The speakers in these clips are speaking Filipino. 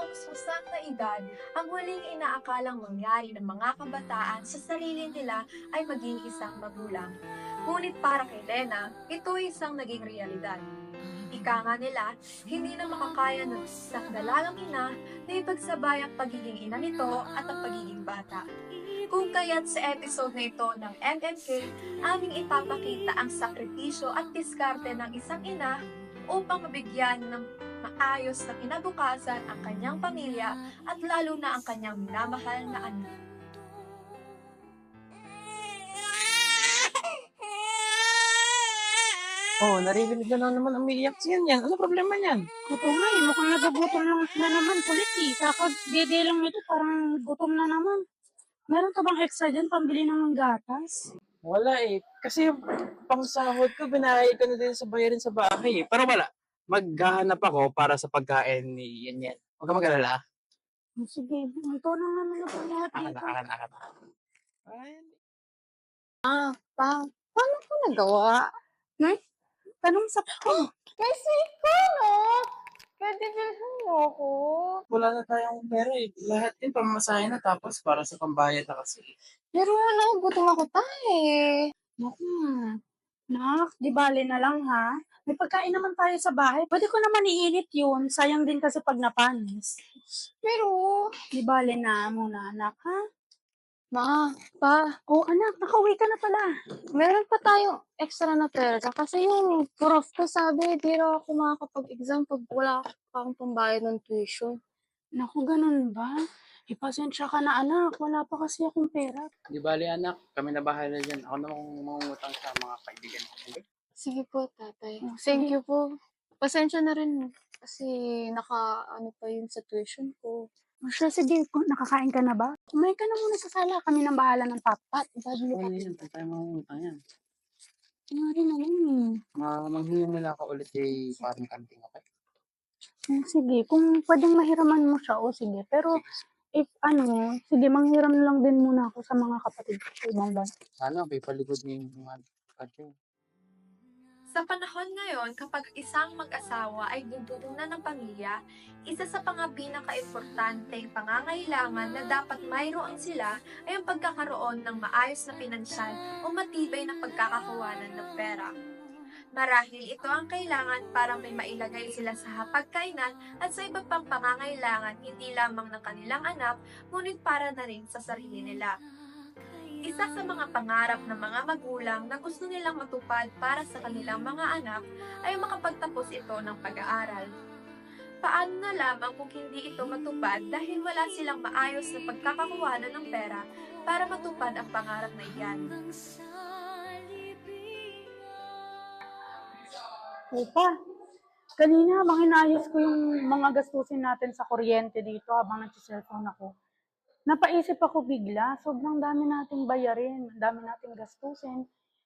kauskusan na edad, ang huling inaakalang mangyari ng mga kabataan sa sarili nila ay maging isang magulang. Ngunit para kay Lena, ito ay isang naging realidad. Ika nga nila, hindi na makakaya ng isang dalagang ina na ipagsabay ang pagiging ina nito at ang pagiging bata. Kung kaya't sa episode na ito ng MMK, aming ipapakita ang sakripisyo at diskarte ng isang ina upang mabigyan ng maayos na kinabukasan ang kanyang pamilya at lalo na ang kanyang minamahal na anak. Oh, naririnig na lang naman umiiyak siya niyan. Ano problema niyan? Oo nga eh, mukhang nagugutom na naman kulit eh. Kakagdede lang nito, parang gutom na naman. Meron ka bang extra dyan, pambili ng gatas? Wala eh. Kasi yung pangsahod ko, binayad ko na din sa bayarin sa bahay eh. Pero wala. Maghahanap ako para sa pagkain ni Yan. Huwag ka mag-alala. Sige, ito na naman na po lahat Akan, dito. akan. Ay, Paano ko nagawa? Tanong sa Kasi ko, no? Pwede bilhin mo ako. wala na tayong pera eh. Lahat din pamasahe na tapos para sa pambayad na kasi. Pero nagugutom ako tayo. Naku, nak, di bale na lang ha. May pagkain naman tayo sa bahay. Pwede ko naman iinit yun. Sayang din kasi pag napanis. Pero, Di bale na muna, anak, ha? pa, Oh, anak, nakauwi ka na pala. meron pa tayong extra na pera. Kasi yung prof ko sabi, di raw ako makakapag-exam pag wala akong pambayad ng tuition. Naku, ganun ba? Ipasensya ka na, anak. Wala pa kasi akong pera. Di bali anak, kami na bahala dyan. Ako na mangungutang sa mga kaibigan ko. Okay? Sige po, tatay. Oh, Thank sige. you po. Pasensya na rin kasi ano pa yun sa tuition ko. O siya, sige. Nakakain ka na ba? Kumain ka na muna sa sala. Kami nang bahala ng papat. Ibabili Oo, ka. yan. Tayo tayo mangungutang yan. Nga rin naman eh. Manghingi nila ako ulit kay parang kanting, okay? Sige, kung pwedeng mahiraman mo siya, o sige. Pero, if sige, manghiram na lang din muna ako sa mga kapatid ko sa ibang bansa. Sana, may paligod niyo yung mga kanting. Sa panahon ngayon, kapag isang mag-asawa ay bubuunan ng pamilya, isa sa mga pinaka-importanteng pangangailangan na dapat mayroon sila ay ang pagkakaroon ng maayos na pinansyal o matibay na pagkakakuwanan ng pera. Marahil ito ang kailangan para may mailagay sila sa hapagkainan at sa iba pang pangangailangan hindi lamang ng kanilang anak, ngunit para na rin sa sarili nila. Isa sa mga pangarap ng mga magulang na gusto nilang matupad para sa kanilang mga anak ay makapagtapos ito ng pag-aaral. Paano na lamang kung hindi ito matupad dahil wala silang maayos na pagkakakuhanan ng pera para matupad ang pangarap na iyan? Opa, kanina habang inayos ko yung mga gastusin natin sa kuryente dito habang nag-cellphone ako, napaisip ako bigla, sobrang dami nating bayarin, dami nating gastusin.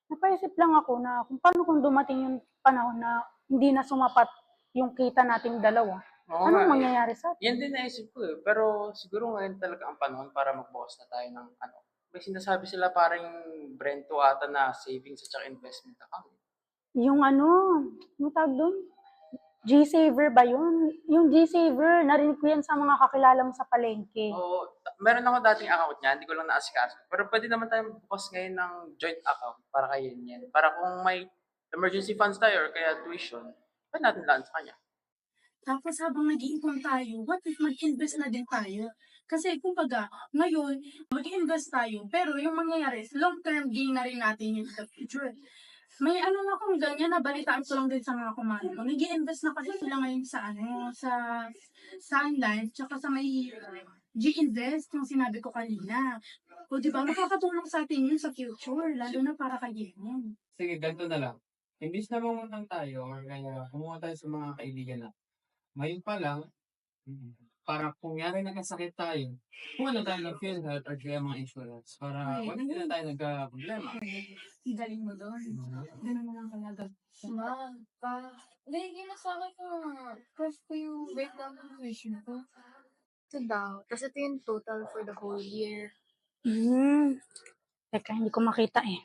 Napaisip lang ako na kung paano kung dumating yung panahon na hindi na sumapat yung kita nating dalawa. Oo Anong nga, mangyayari sa atin? yan din naisip ko eh. Pero siguro ngayon talaga ang panahon para magbukas na tayo ng ano. May sinasabi sila parang Brento ata na savings at saka investment account. Yung yung tawag doon? G-Saver ba yun? Yung G-Saver, narinig ko yan sa mga kakilala mo sa palengke. Oo, meron ako dating account niya, hindi ko lang naasikaso. Pero pwede naman tayo bukas ngayon ng joint account para kay yan. Para kung may emergency funds tayo or kaya tuition, pwede natin laan sa kanya. Tapos habang nag-iipon tayo, what if mag-invest na din tayo? Kasi kumbaga, ngayon, mag-invest tayo, pero yung mangyayari is long-term gain na rin natin in the future. May na kung ganyan, nabalitaan ko lang din sa mga kumari ko. Nag-i-invest na kasi sila ngayon sa Sun Life, tsaka sa may G-Invest, yung sinabi ko kanina. O di ba, makakatulong sa atin yun sa future, lalo na para kay Yemen. Sige, ganito na lang. Imbis na mangutang tayo or kaya kumuha tayo sa mga kaibigan na, ngayon pa lang, para kung yari nagkasakit tayo, kung ano tayo ng PhilHealth or kaya mga insurance para wala na tayo nagka-problema. Galing mo doon. Ganun mo lang talaga. Hindi na sa akin yung proof ko yung breakdown ng tuition ko. Ito daw. Tapos ito yung total for the whole year. Teka, hindi ko makita eh.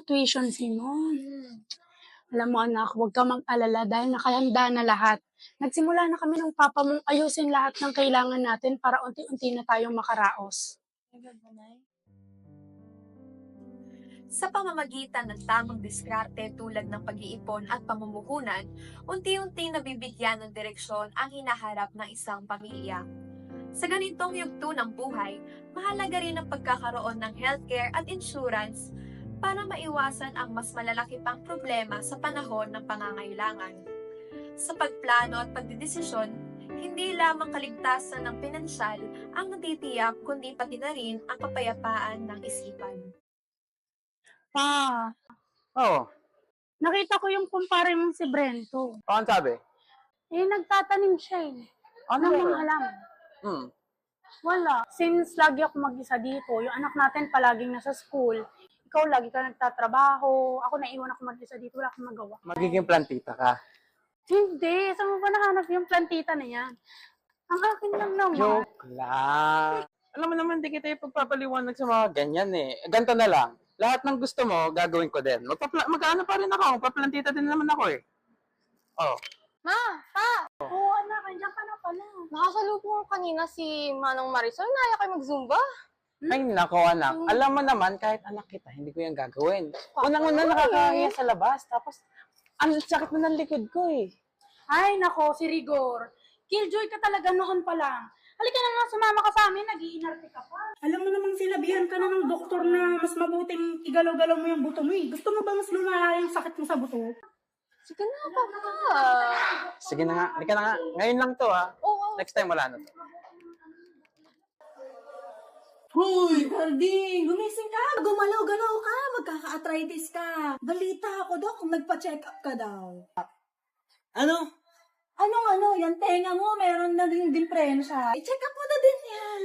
Tuition fee mo. Alam mo anak, huwag ka mag-alala dahil nakahanda na lahat. Nagsimula na kami ng papa mong ayusin lahat ng kailangan natin para unti-unti na tayong makaraos. Sa pamamagitan ng tamang diskarte tulad ng pag-iipon at pamumuhunan, unti-unti nabibigyan ng direksyon ang hinaharap ng isang pamilya. Sa ganitong yugto ng buhay, mahalaga rin ang pagkakaroon ng healthcare at insurance para maiwasan ang mas malalaki pang problema sa panahon ng pangangailangan. Sa pagplano at pagdidesisyon, hindi lamang kaligtasan ng pinansyal ang natitiyak kundi pati na rin ang kapayapaan ng isipan. Pa, Oo. nakita ko yung kumpare mong si Brento. Ano sabi? Nagtatanim siya Ano ng ba? mga halaman. Hmm. Wala. Since lagi ako mag-isa dito, yung anak natin palaging nasa school, ikaw lagi ka nagtatrabaho, ako naiwan ako mag-isa dito, wala akong magawa. Magiging plantita ka. Hindi, saan mo ba nahanap yung plantita na yan? Ang akin lang naman. Joke lang. Alam mo naman, di kita ipagpapaliwanag sa mga ganyan eh. Ganto na lang. Lahat ng gusto mo, gagawin ko din. Magkaano pa rin ako. Magpaplantita din naman ako eh. Oh. Ma, pa! Oo, anak, andyan ka na pala. Nakasalubong ko kanina si Manong Marisol. Naya kayo mag-zumba. Ay, nako anak. Alam mo naman, kahit anak kita, hindi ko yan gagawin. Unang-una nakakahiya sa labas. Tapos, ang sakit na ng likod ko eh. Ay, nako, si Rigor. Killjoy ka talaga noon pa lang. Halika na nga, sumama ka sa amin, nag-iinarte ka pa. Alam mo namang sinabihan ka na ng doktor na mas mabuting igalaw-galaw mo yung buto mo eh. Gusto mo ba mas lumala yung sakit mo sa buto? Sige na, papa. Sige na nga. Halika na nga. Ngayon lang to ha. Oo. Next time wala na to. Hoy, Carding, gumising ka. Gumalaw-galaw ka, magkaka-arthritis ka. Balita ako, Dok, nagpa-check up ka daw. Ano? Anong yan tenga mo, meron na din diferensya. I-check up mo na din yan.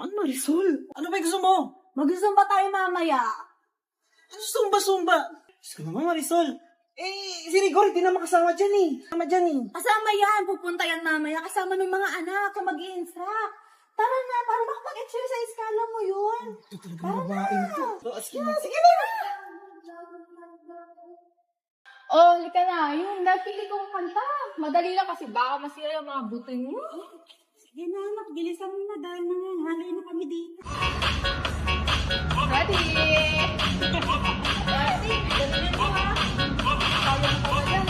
Ano, Marisol? Ano ba gusto mo? Mag-zumba tayo mamaya. Ano sumba-sumba? Gusto naman, Marisol. Si Rigor, di na makasama dyan eh. Kasama dyan eh. Kasama yan, pupunta yan mamaya. Kasama ng mga anak kung mag-i-instruct. Tara na, para makapag-exercise ka, alam mo yun. Sige na. Sige na. Oh, halika na. Yung napili kong kanta. Madali lang kasi baka masira yung mga buto niyo. Sige na, anak, bilisan mo na dahil nangangalay na kami dito. Ready? Ready? Ganun mo ha. Kaya mo pa yan.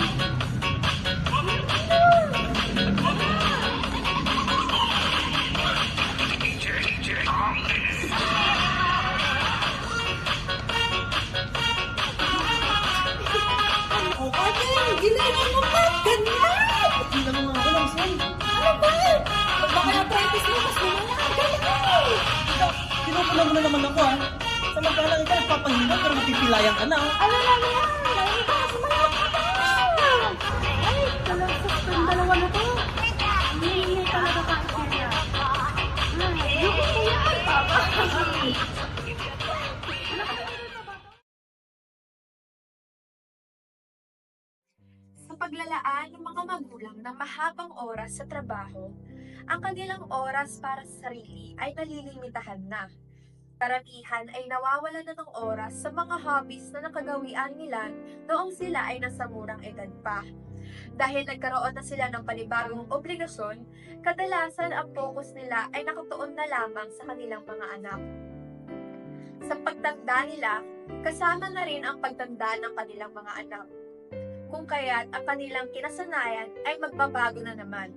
Oh, Carding, ginagawa mo pa. Ganyan. Hindi naman ako, Marisol. Ano ba? Baka-arthritis mo, mas lumala. Ganyan. Kinukulang mo na naman ako ha. Samantalang ikaw nagpapahinga pero napipilayan ka na. Ano lang yan? Narinig ka sa mga kapatid. Ay, walang sus yung dalawa na to. Hindi talaga ka isya. Yung ko yan, papa. Sa paglalaan ng mga magulang ng mahabang oras sa trabaho, ang kanilang oras para sa sarili ay nalilimitahan na. Karamihan ay nawawalan na ng oras sa mga hobbies na nakagawian nila noong sila ay nasa murang edad pa. Dahil nagkaroon na sila ng panibagong obligasyon, kadalasan ang focus nila ay nakatuon na lamang sa kanilang mga anak. Sa pagtanda nila, kasama na rin ang pagtanda ng kanilang mga anak. Kung kaya't ang kanilang kinasanayan ay magbabago na naman.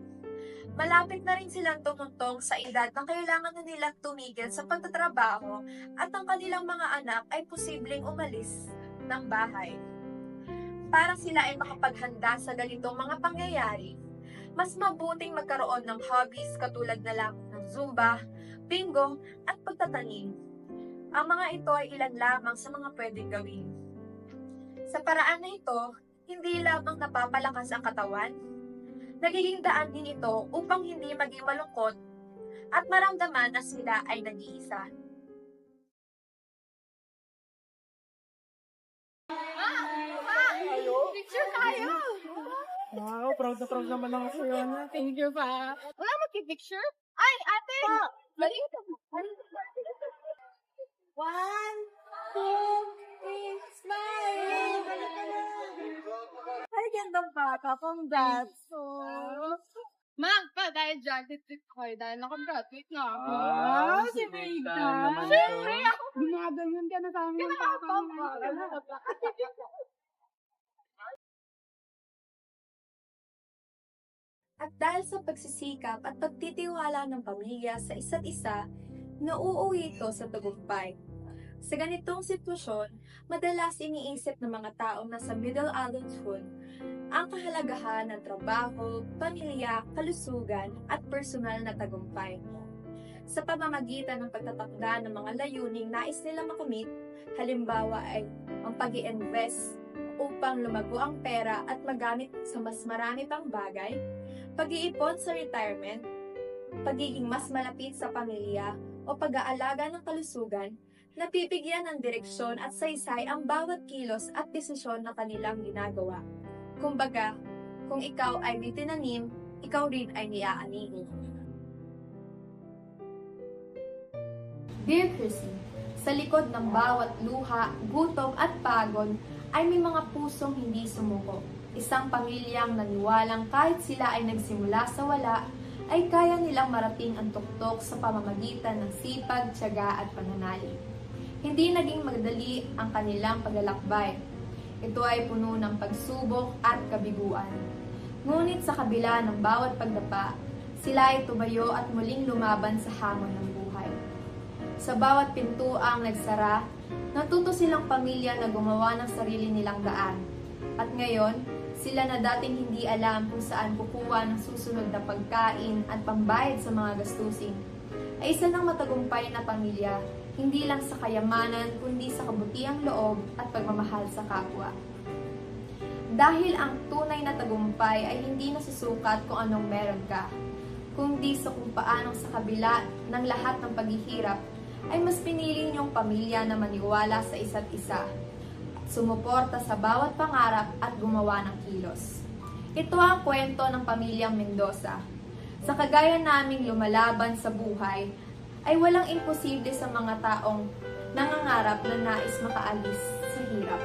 Malapit na rin silang tumuntong sa edad na kailangan na nilang tumigil sa pagtatrabaho at ang kanilang mga anak ay posibleng umalis ng bahay. Para sila ay makapaghanda sa ganitong mga pangyayari, mas mabuting magkaroon ng hobbies katulad na lang ng Zumba, bingo at pagtatanim. Ang mga ito ay ilan lamang sa mga pwedeng gawin. Sa paraan na ito, hindi lamang napapalakas ang katawan, nagiging daan din ito upang hindi maging malungkot at maramdaman na sila ay nag-iisa. Picture tayo! Wow, proud na proud naman ako sa'yo, anak. Thank you pa. Wala magki-picture? Ay, ate! Balik ka. 1, 2, 3, smile! Ay, gandang bata, congrats. Ma, pa, dahil dyan, titip ko dahil nakagraduate na ako. Si Vega. Siyempre, ako. Gumaganyan ka na sa amin. At dahil sa pagsisikap at pagtitiwala ng pamilya sa isa't isa, nauuwi ito sa tagumpay. Sa ganitong sitwasyon, madalas iniisip ng mga taong nasa middle adulthood ang kahalagahan ng trabaho, pamilya, kalusugan at personal na tagumpay. Sa pamamagitan ng pagtatakda ng mga layuning nais nila makamit, halimbawa ay ang pag-i-invest upang lumago ang pera at magamit sa mas marami pang bagay, pag-iipon sa retirement, pagiging mas malapit sa pamilya o pag-aalaga ng kalusugan, napipigyan ng direksyon at saysay ang bawat kilos at desisyon na kanilang ginagawa. Kumbaga, kung ikaw ay may tinanim, ikaw rin ay niaani. Dear Chrissy, sa likod ng bawat luha, gutom at pagod ay may mga pusong hindi sumuko. Isang pamilyang naniwalang kahit sila ay nagsimula sa wala, ay kaya nilang marating ang tuktok sa pamamagitan ng sipag, tiyaga at pananalig. Hindi naging madali ang kanilang paglalakbay. Ito ay puno ng pagsubok at kabiguan. Ngunit sa kabila ng bawat pagdapa, sila ay tumayo at muling lumaban sa hamon ng buhay. Sa bawat pintuang nagsara, natuto silang pamilya na gumawa ng sarili nilang daan. At ngayon, sila na dating hindi alam kung saan kukuha ng susunod na pagkain at pambayad sa mga gastusin, ay isa ng matagumpay na pamilya, hindi lang sa kayamanan kundi sa kabutiang loob at pagmamahal sa kapwa. Dahil ang tunay na tagumpay ay hindi nasusukat kung anong meron ka, kundi sa kung paanong sa kabila ng lahat ng paghihirap ay mas pinili niyong pamilya na maniwala sa isa't isa, sumuporta sa bawat pangarap at gumawa ng kilos. Ito ang kwento ng pamilyang Mendoza. Sa kagaya naming lumalaban sa buhay, ay walang imposible sa mga taong nangangarap na nais makaalis sa hirap.